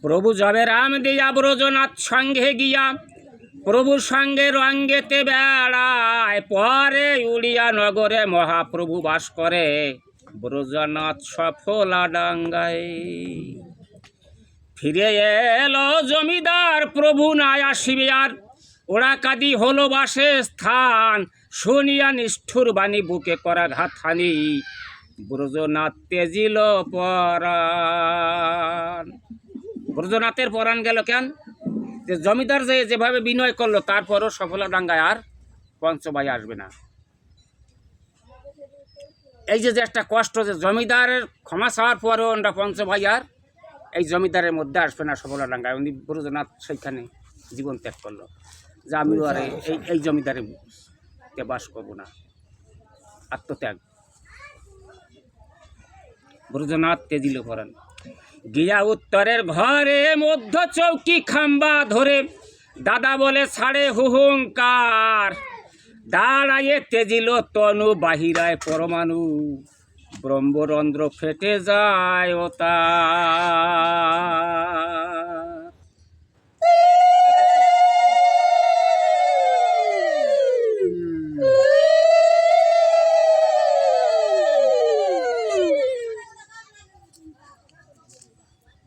প্রভু যবে রাম দিয়া ব্রজনাথ সঙ্গে গিয়া প্রভু সঙ্গে রঙ্গেতে বেড়ায়, পরে উড়িয়া নগরে মহাপ্রভু বাস করে ব্রজনাথ সফলা ডাঙ্গায়। ফিরে এলো জমিদার প্রভু নাই আসিবে আর, ওরা কাদি হলো বাসে স্থান, শুনিয়া নিষ্ঠুর বাণী বুকে করা ঘাতহানি, ব্রজনাথ তেজিল পরাণ। ব্রজনাথের পরাণ গেল কেন? যে জমিদার যেভাবে বিনয় করলো, তারপরও সফলা ডাঙ্গায় আর পঞ্চভাই আসবে না। এই যে একটা কষ্ট, যে জমিদারের ক্ষমা চাওয়ার পরও আমরা পঞ্চভাই আর এই জমিদারের মধ্যে আসবে না সফলা ডাঙ্গায়। উনি ব্রজনাথ সেইখানে জীবন ত্যাগ করলো, যে আমিও আর এই জমিদারে বাস করবো না, আত্মত্যাগ। ব্রজনাথ তেজিল পরাণ। গিয়া উত্তরের ঘরে মধ্য চৌকি খাম্বা ধরে, দাদা বলে ছাড়ে হুহুঙ্কার, দাঁড়াইয়ে তেজিল তনু বাহিরায় পরমাণু, ব্রহ্মরন্ধ্র ফেটে যায় ও তার।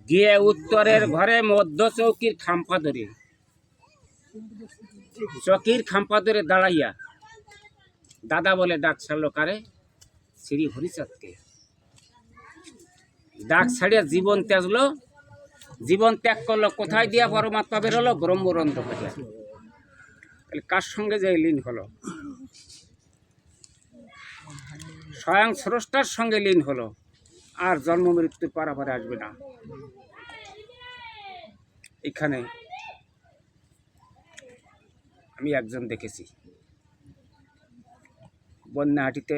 গিয়ে উত্তরের ঘরে মধ্য চৌকির খাম্পা ধরে, চৌকির খাম্পা ধরে দাঁড়াইয়া দাদা বলে ডাক ছাড়লো কারে? শ্রী হরিচাঁদকে। ডাক ছাড়িয়া জীবন ত্যাগলো, জীবন ত্যাগ করলো কোথায় দিয়া? পরমাত্মা বের হলো ব্রহ্মরন্ধ্র ফেটে। তাহলে কার সঙ্গে যে লীন হলো? স্বয়ং স্রষ্টার সঙ্গে লীন হলো, আর জন্ম মৃত্যুর পারাপারে আসবে না। এখানে আমি একজন দেখেছি, বন্যাহাটিতে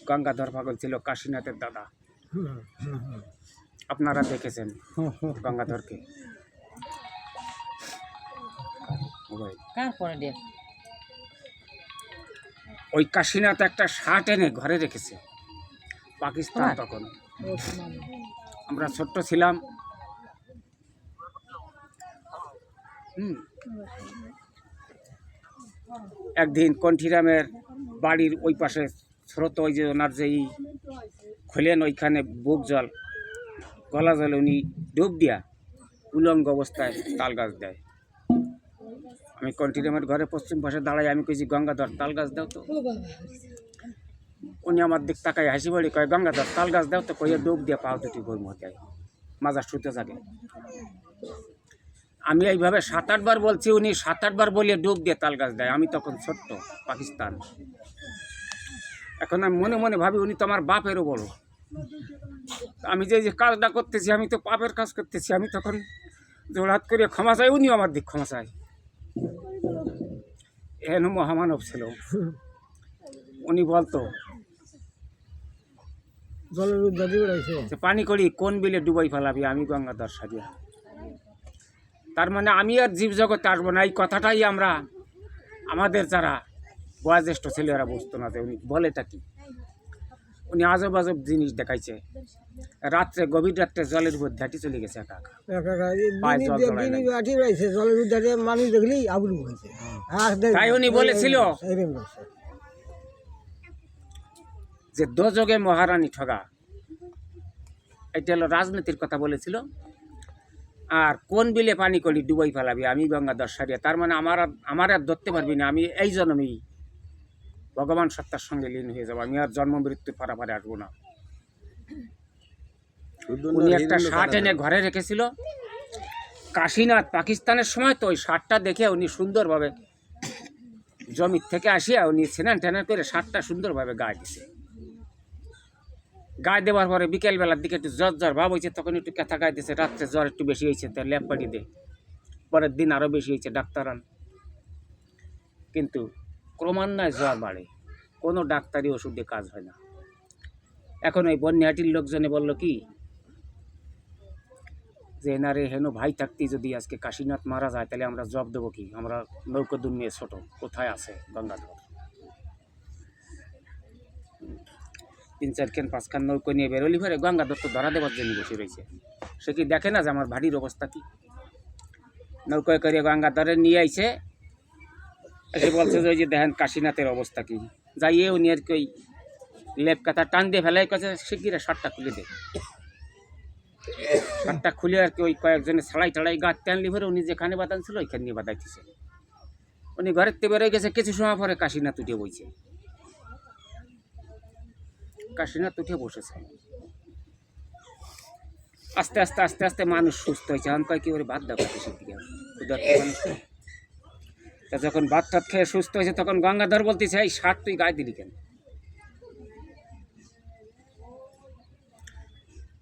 গঙ্গাধর পাগল ছিল, কাশীনাথের দাদা। আপনারা দেখেছেন গঙ্গাধরকে? ওই কাশীনাথ একটা শার্ট এনে ঘরে রেখেছে, পাকিস্তান তখন, আমরা ছোট্ট ছিলাম। একদিন কণ্ঠিরামের বাড়ির ওই পাশে স্রোত, ওই যে ওনার যেই খোলেন ওইখানে বুক জল, গলা জলে উনি ডুব দিয়া উলঙ্গ অবস্থায় তাল গাছ দেয়। আমি কণ্ঠিরামের ঘরে পশ্চিম পাশে দাঁড়াই, আমি কইছি গঙ্গাধর তাল গাছ দাও তো। উনি আমার দিক তাকাই হাসি বাড়ি কয়, গঙ্গাধর তাল গাছ দাও তো। কইয়া ডুব দিয়া পাও দুটি গরম হতে মাজা শুতে থাকে। আমি এইভাবে 7-8 বার বলছি, উনি 7-8 বার বলিয়ে ডুব দিয়ে তাল গাছ দেয়। আমি তখন ছোট্ট, পাকিস্তান। এখন আমি মনে মনে ভাবি উনি তো আমার বাপেরও বড়, আমি যে কাজটা করতেছি আমি তো পাপের কাজ করতেছি। আমি তখন জোড়হাত করে ক্ষমা চাই, উনিও আমার দিক ক্ষমা চাই। এহেন মহামানব ছিল। উনি বলতো পানি করি কোন বিলে ডুবাই ফেলাবি, আমি গঙ্গাধর সারিয়া। তার মানে আমি আর জীবজগতে আসবো না, এই কথাটাই আমরা আমাদের যারা বয়োজ্যেষ্ঠ ছেলেরা বুঝতো না যে উনি বলেটা কি। উনি আজব আজব জিনিস দেখাইছে। রাত্রে, গভীর রাত্রে জলের উপর ঝাঁটি চলে গেছে একা একা। তাই উনি বলেছিল যে দোজগে মহারানী ঠগা, এটা হলো রাজনীতির কথা বলেছিল। আর কোন বিলে পানি করি ডুবাই ফেলাবি, আমি গঙ্গাধর সারিয়া। তার মানে আমার আর ধরতে পারবি না, আমি এই জন্মেই ভগবান সত্তার সঙ্গে লীন হয়ে যাবো, আমি আর জন্ম মৃত্যুর পারাপারে আসবো না। উনি একটা শার্ট এনে ঘরে রেখেছিল, কাশীনাথ পাকিস্তানের সময়। তো ওই শার্টটা দেখে উনি সুন্দরভাবে জমির থেকে আসিয়া উনি স্নান টান করে শার্টটা সুন্দরভাবে গায়ে দিছে। গায়ে দেওয়ার পরে বিকেলবেলার দিকে একটু জ্বর ভাব হয়েছে, তখন একটু ক্যাথা গায়ে দিয়েছে। রাত্রে জ্বর একটু বেশি হয়েছে, তো ল্যাপ পাড়ি দে, পরের দিন আরও বেশি হয়েছে, ডাক্তার আন। কিন্তু ক্রমান্বয়ে জ্বর বাড়ে, কোনো ডাক্তারি ওষুধে কাজ হয় না। এখন ওই বন্যাহাটির লোকজনে বলল কি যে এনারে হেন ভাই থাকতে যদি আজকে কাশীনাথ মারা যায়, তাহলে আমরা জব দেবো কি? আমরা নৌকোদুন নিয়ে ছোট, কোথায় আছে গঙ্গাধর? 3-4 খান 5 খান নৌকো নিয়ে বেরোলি পরে গঙ্গাধর তো ধরা দেওয়ার জন্য বসে রয়েছে। সে কি দেখে না যে আমার বাড়ির অবস্থা কি? নৌকায় করে গঙ্গাধরে নিয়ে আইছে, এসে বলছে যে ওই যে দেখেন কাশীনাথের অবস্থা কি। যাইয়ে উনি আর কি ওই লেপ কাতা টান দিয়ে ফেলাই কাছে শিগগিরে শার্টটা খুলে দে। শার্টটা খুলে আর কি ওই কয়েকজনে ছাড়াই টাড়াই গাছ টানলি ভরে উনি যেখানে বাঁধান ছিল ওইখানে নিয়ে বাঁধাইতেছে। উনি ঘরের থেকে বেরোয় গেছে, কিছু সময় পরে কাশীনাথ উঠে বইছে। কাশীনাথ উঠে বসেছে। আস্তে আস্তে আস্তে আস্তে মানুষ সুস্থ হয়েছে। এখন কয় কি করে ভাত দাও কিসের দিকে মানুষ। তা যখন ভাত টাত খেয়ে সুস্থ হয়েছে তখন গঙ্গাধর বলতেছে, এই শার্ট তুই গায়ে দিলি কেন?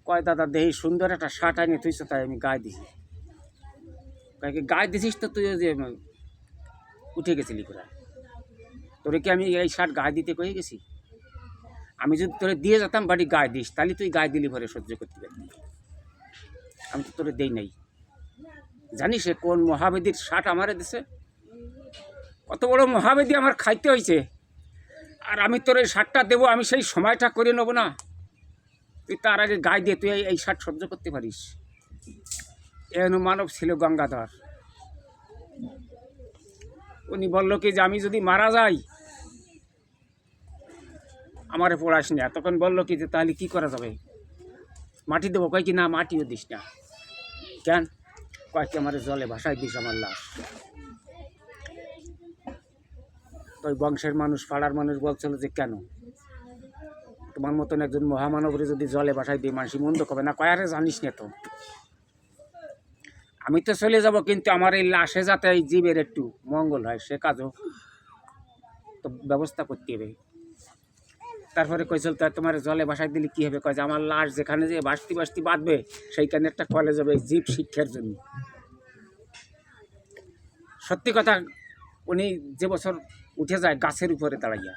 কয় দাদা দেহি সুন্দর একটা শার্ট আনি তুইছ, তাই আমি গায়ে দিছি। কয় কি গায়ে দিছিস তো তুই যে উঠে গেছিলি করে, তোরে কি আমি এই শার্ট গায়ে দিতে কয়ে গেছি? আমি যদি তোরে দিয়ে যেতাম বাড়ি গায়ে দিস, তাহলে তুই গায়ে দিলি ভরে সহ্য করতে পারবি। আমি তো তোরে দেই নাই। জানিস সে কোন মহাবেদীর শার্ট আমারে দিছে? কত বড় মহাবেদী আমার খাইতে হয়েছে, আর আমি তোর এই শার্টটা দেবো, আমি সেই সময়টা করে নেবো না? তুই তার আগে গায়ে দিয়ে তুই এই শার্ট সহ্য করতে পারিস? এন মানব ছিল গঙ্গাধর। উনি বলল কি যে আমি যদি মারা যাই আমারে পড়াস না। তখন বললো কি যে তাহলে কি করা যাবে? মাটি দেবো? কয় কি না মাটিও দিস না। কেন? কয় কি আমার জলে ভাসাই দিস আমার লাশ। তো ওই বংশের মানুষ, পাড়ার মানুষ বলছিল যে কেন তোমার মতন একজন মহামানবরে যদি জলে ভাসাই দিই মানুষ মন্দ করবে না? কয় আরে জানিস না তো, আমি তো চলে যাব, কিন্তু আমার এই লাশে যাতে এই জীবের একটু মঙ্গল হয় সে কাজও তো ব্যবস্থা করতে হবে। তারপরে কইছিল তা তোমার জলে ভাসাই দিলে কী হবে? কয় যে আমার লাশ যেখানে যে বাঁচতি বাঁচতি বাঁধবে সেইখানে একটা কলেজ হবে জীব শিক্ষার জন্য। সত্যি কথা, উনি যে বছর উঠে যায় গাছের উপরে দাঁড়াইয়া,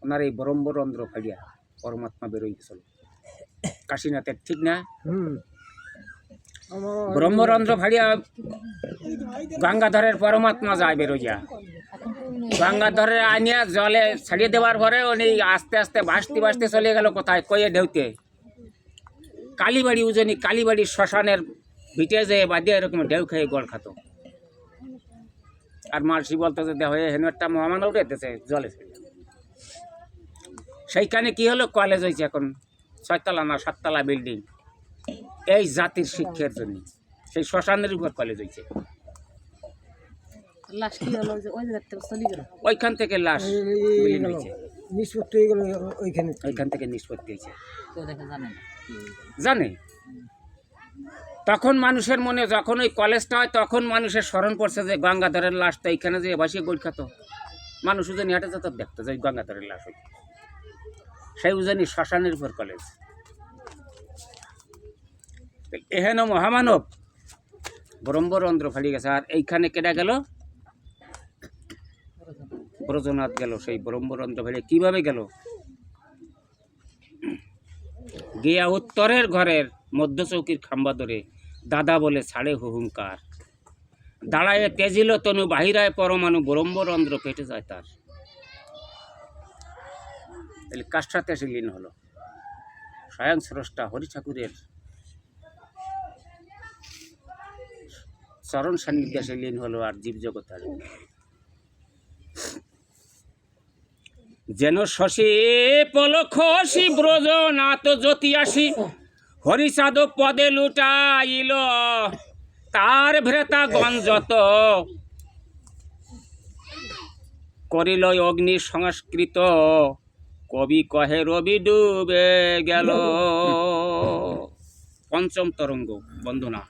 ওনার এই ব্রহ্মরন্ধ্র ফাড়িয়া পরমাত্মা বেরোই গেছিল কাশীনাথের, ঠিক না? ব্রহ্মরন্ধ্র ফাড়িয়া গঙ্গাধরের পরমাত্মা যায় বেরোইয়া। গঙ্গাধরের আনিয়া জলে ছাড়িয়ে দেওয়ার পরে উনি আস্তে আস্তে ভাসতে ভাসতে চলে গেল কোথায়? কয়ে ঢেউতে কালীবাড়ি উজনি, কালীবাড়ির শ্মশানের ভিটে যেয়ে বাদিয়ে এরকম ঢেউ খেয়ে গড় খাতো। আর মার্সি বলতো যে দেখো হেন একটা মহামানব উঠেছে জলে। সেইখানে কি হলো? কলেজ হয়েছে এখন 6তলা না 7তলা বিল্ডিং, এই জাতির শিক্ষার জন্য। সেই শ্মশানের উপর কলেজ হয়েছে। ওইখান থেকে লাশ নিষ্পত্তি হয়ে গেল, ওইখান থেকে নিষ্পত্তি হয়েছে। জানে তখন মানুষের মনে যখন ওই কলেজটা হয় তখন মানুষের স্মরণ পড়ছে যে গঙ্গাধরের লাশটা এইখানে যে বসিয়ে গোল খাতো। মানুষ উজানি হাটে যেত দেখতো যে গঙ্গাধরের লাশ হইত, সেই উজানি শ্মশানের উপর কলেজ। এহেন মহামানব ব্রহ্মরন্ধ্র ফাড়ি গেছে। আর এইখানে কেটে গেল? ব্রজনাথ গেল। সেই ব্রহ্মরন্ধ্র ফাড়ি কিভাবে গেল? গিয়া উত্তরের ঘরের মধ্য চৌকির খাম্বা ধরে দাদা বলে ছাড়ে হুহুঙ্কার, দাঁড়ায় তেজিল তনু বাহিরায় পরমাণু, ব্রহ্মরন্ধ্র পেটে যায় তার। তাহলে কার সাথে এসে লীন হলো? স্বয়ং স্রষ্টা হরি ঠাকুরের চরণ সান্নিধ্যে এসে লীন হলো। আর জীবজগতার যেন শশী পলখসি ব্রজনাথ জ্যোতি আসি, হরিচাঁদ পদে লুটাইল তার ভ্রেতা গঞ্জত, করিল অগ্নি সংস্কৃত, কবি কহে রবি ডুবে গেল। পঞ্চম তরঙ্গ বন্দনা।